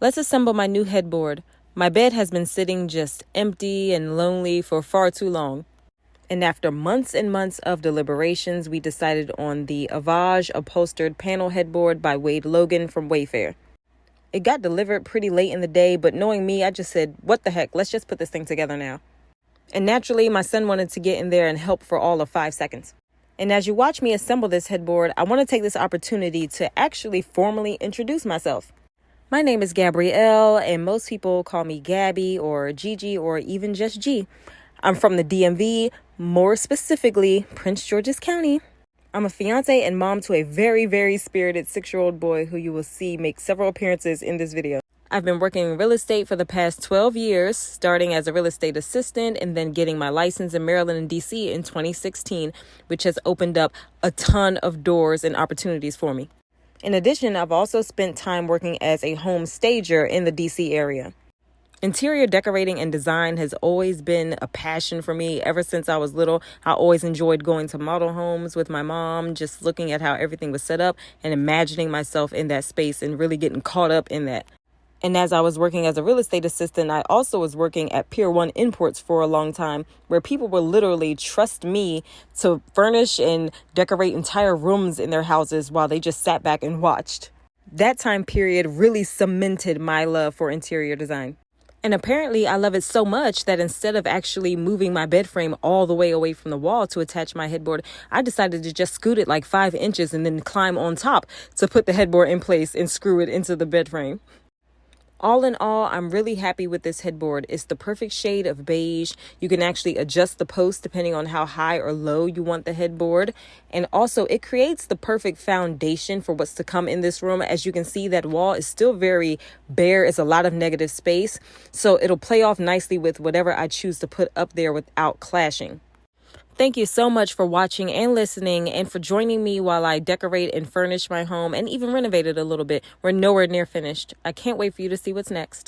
Let's assemble my new headboard. My bed has been sitting just empty and lonely for far too long. And after months and months of deliberations, we decided on the Avag Upholstered Panel Headboard by Wade Logan from Wayfair. It got delivered pretty late in the day, but knowing me, I just said, what the heck, let's just put this thing together now. And naturally, my son wanted to get in there and help for all of 5 seconds. And as you watch me assemble this headboard, I want to take this opportunity to actually formally introduce myself. My name is Gabrielle, and most people call me Gabby or Gigi or even just G. I'm from the DMV, more specifically, Prince George's County. I'm a fiance and mom to a very, very spirited 6-year-old boy who you will see make several appearances in this video. I've been working in real estate for the past 12 years, starting as a real estate assistant and then getting my license in Maryland and DC in 2016, which has opened up a ton of doors and opportunities for me. In addition, I've also spent time working as a home stager in the DC area. Interior decorating and design has always been a passion for me ever since I was little. I always enjoyed going to model homes with my mom, just looking at how everything was set up and imagining myself in that space and really getting caught up in that. And as I was working as a real estate assistant, I also was working at Pier 1 Imports for a long time, where people would literally trust me to furnish and decorate entire rooms in their houses while they just sat back and watched. That time period really cemented my love for interior design. And apparently I love it so much that instead of actually moving my bed frame all the way away from the wall to attach my headboard, I decided to just scoot it like 5 inches and then climb on top to put the headboard in place and screw it into the bed frame. All in all, I'm really happy with this headboard. It's the perfect shade of beige. You can actually adjust the post depending on how high or low you want the headboard. And also, it creates the perfect foundation for what's to come in this room. As you can see, that wall is still very bare. It's a lot of negative space. So it'll play off nicely with whatever I choose to put up there without clashing. Thank you so much for watching and listening and for joining me while I decorate and furnish my home and even renovate it a little bit. We're nowhere near finished. I can't wait for you to see what's next.